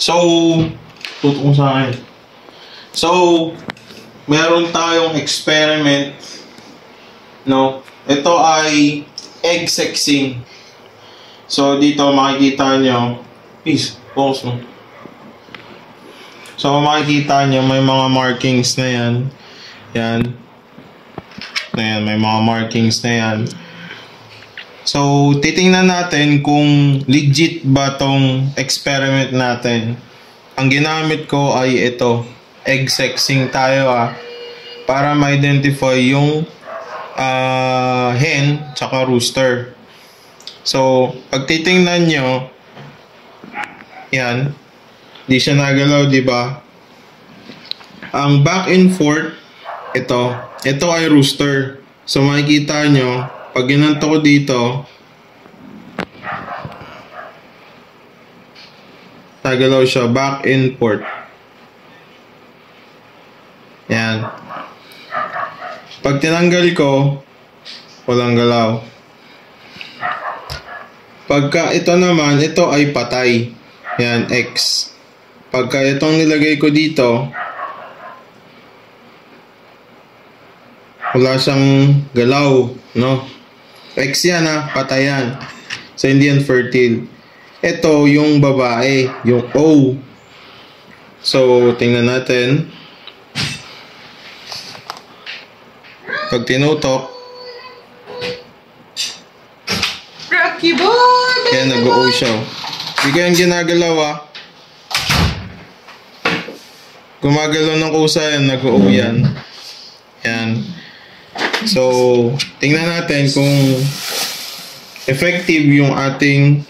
So, tutok mo sa akin. So, meron tayong experiment, no? Ito ay egg sexing. So, dito makikita nyo, please, pause mo. So, makikita nyo, may mga markings na yan. Yan. Ayan, may mga markings na yan. So, titingnan natin kung legit ba tong experiment natin. Ang ginamit ko ay ito. Egg sexing tayo para ma-identify yung hen tsaka rooster. So, pag titingnan nyo, yan, di siya nagalaw, di ba? Ang back and forth, ito ay rooster. So, makikita nyo, pag ginanto ko dito, nagalaw siya, back and forth. Yan. Pag tinanggal ko, walang galaw. Pagka ito naman, ito ay patay. Yan, X. Pagka itong nilagay ko dito, wala siyang galaw, no? X yan patay yan. So, hindi yan fertile. Ito, yung babae, yung O. So, tingnan natin. Pag tinutok, Rocky boy! kaya nag-O siya. Hindi ko yung ginagalaw Gumagalaw ng kusa yan, nag-O yan. Yan. So, tingnan natin kung effective yung ating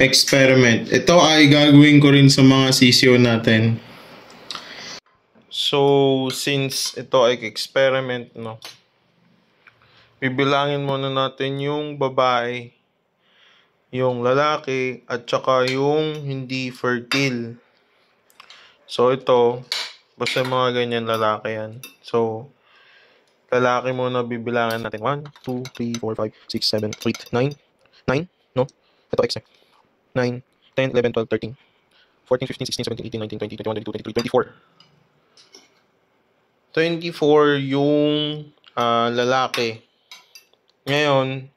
experiment. Ito ay gagawin ko rin sa mga sisyo natin. So, since ito ay experiment, no? Bibilangin muna natin yung babae, yung lalaki, at saka yung hindi fertile. So, ito, basta mga ganyan lalaki yan. So, lalaki muna bibilangin natin. 1, 2, 3, 4, 5, 6, 7, 8, 9. 9, no? Ito X 9, 10, 11, 12, 13, 14, 15, 16, 17, 18, 19, 20, 21, 22, 23, 24. 24 yung lalaki. Ngayon,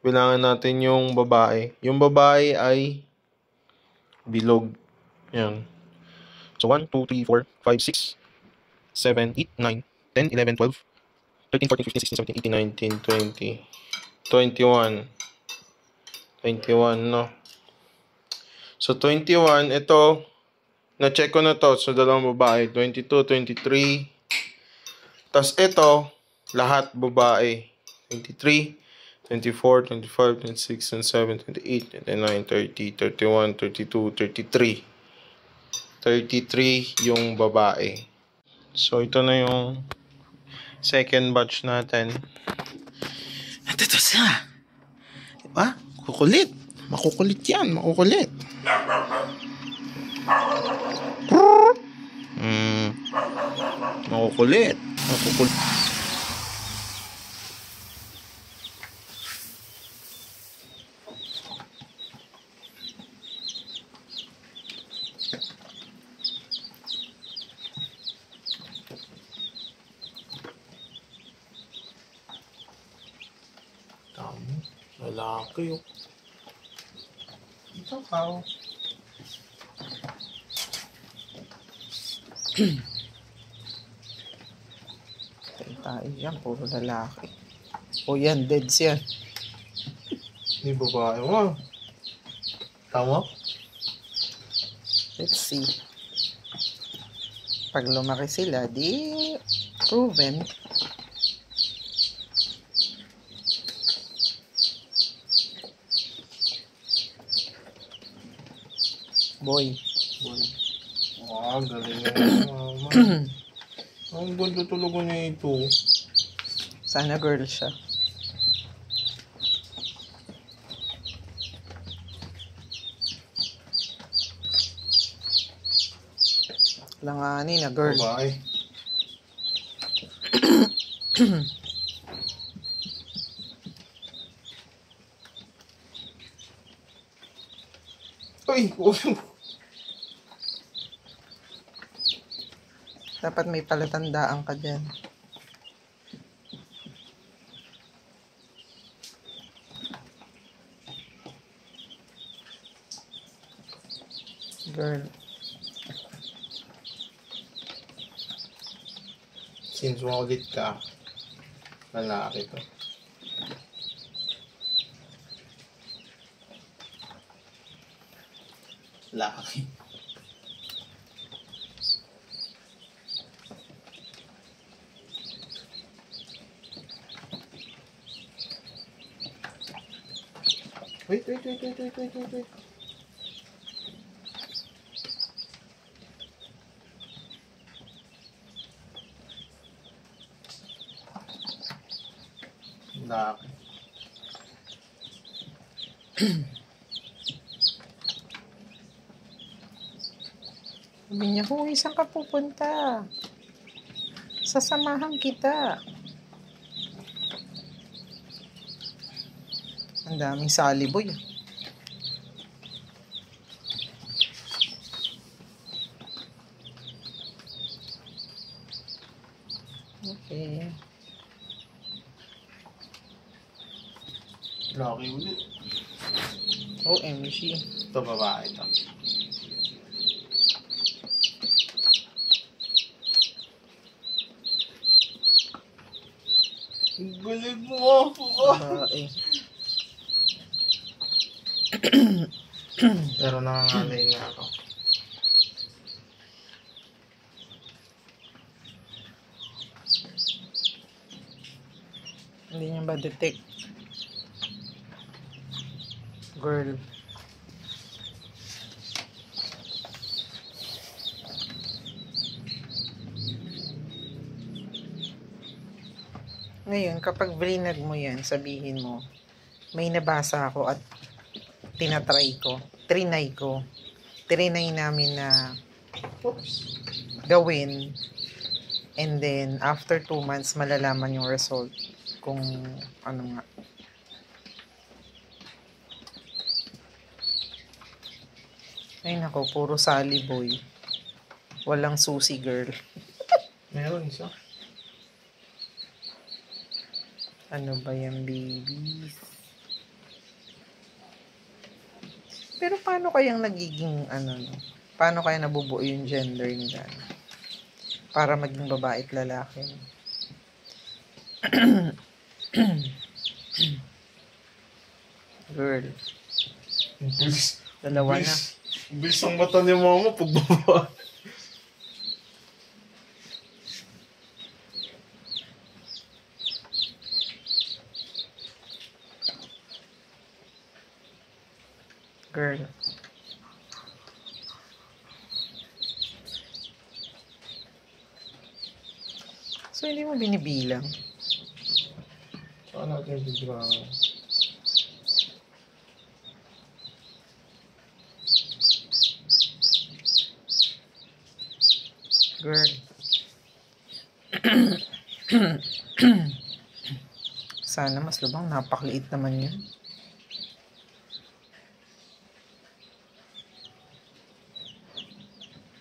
bilangan natin yung babae. Yung babae ay bilog. Yan. So, 1, 2, 3, 4, 5, 6, 7, 8, 9, 10, 11, 12, 13, 14, 15, 16, 17, 18, 19, 20, 21. 21, no? So, 21, ito, na-check ko na to. So, dalawang babae. 22, 23. Tapos, ito, lahat babae. 23, 24, 25, 26, 27, 28, 29, 30, 31, 32, 33. 33 yung babae. So, ito na yung second batch natin. At ito siya. Diba? Kukulit. Makukulit yan. Makukulit. Makukulit. Makukulit. Lalaki yun. Ito kao. Tayo yan. Puro lalaki. O yan. Deads yan. Hindi babae mo. Tama? Let's see. Pag lumaki sila, di proven. Boy. Galing na mama. Ang ganda talaga niya ito. Sana girl siya. Langanin na girl. Babae. Uy! Dapat may palatandaan ka dyan. Girl. Since ulit ka, lalaki to. Laki. Wait. Laki. Sabi niya, huy, saan ka pupunta? Sasamahan kita. Ang daming saliboy. Okay. Laki ulit. OMG. Ito babae to. Galit mo ako. Babae. Pero nangangalay nga ako. Hindi niya ba detect? Girl. Ngayon, kapag brinag mo yan, sabihin mo, may nabasa ako at tinatry ko. Trinay namin na gawin. And then, after 2 months, malalaman yung result. Kung ano nga. Ay nako, puro sally boy. Walang susi girl. Meron isa. Ano ba yan, baby? Pero paano kayang nagiging, ano, no? Paano kaya nabubuo yung gender nila? Para maging babae at lalaki. Girl. Dalawa na. Bilis ang mata ni mama pag babae. Girl. So, hindi mo binibilang. Saan natin bibilangan? Girl. Sana mas lubang. Napakaliit naman yun.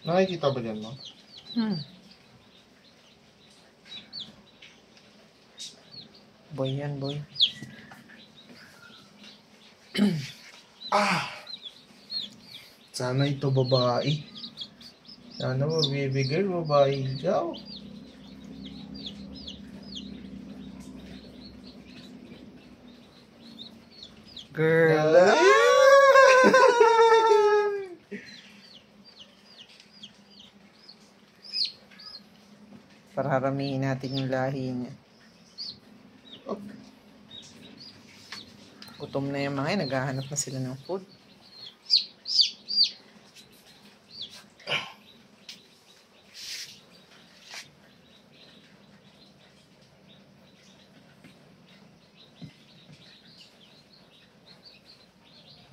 Nakikita ba dyan, no? Boy yan, boy. Sana ito babae. Sana mabibigay babae ikaw. Girl. Pararamihin natin yung lahi niya. Gutom na yung mga yun. Naghahanap na sila ng food.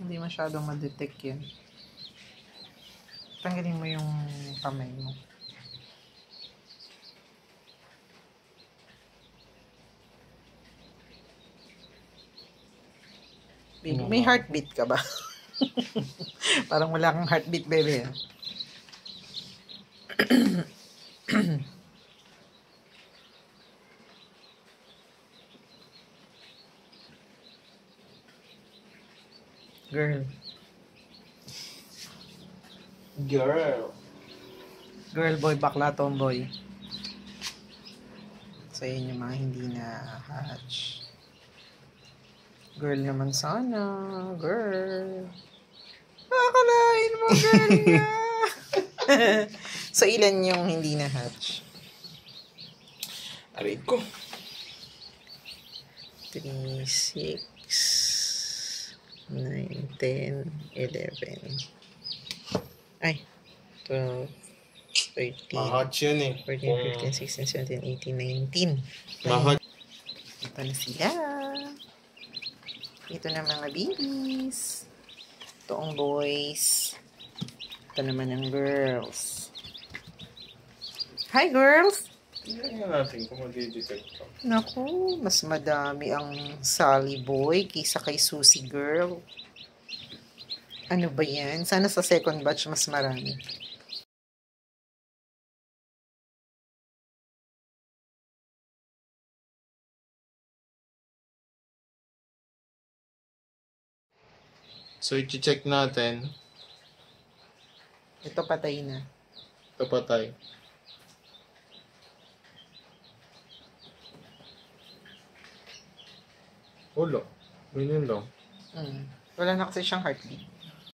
Hindi masyadong ma-detect yan. Tanggalin mo yung kamay mo. Baby, may heartbeat ka ba? Parang wala kang heartbeat, baby. Girl. Girl, boy, bakla, tomboy. So, yun yung mga hindi na hatch. Girl naman sana. Girl. Nakakalain mo, girl nga. So, ilan yung hindi na hatch? Aray ko. 3, 6, 9, 10, 11. Ay, 12, 13, Mahatch yun eh. 14, 15, 16, 17, 18, 19. Mahatch. Ito na sila. Ito na mga babies. Ito ang boys. Ito naman ang girls. Hi, girls! Tingnan natin kung mag-detect ka. Naku, mas madami ang Sally boy kaysa kay Susie girl. Ano ba yan? Sana sa second batch mas marami. So, i-check natin. Ito patay na. Ito patay. Ulo. Ganyan lang. Wala na kasi siyang heartbeat.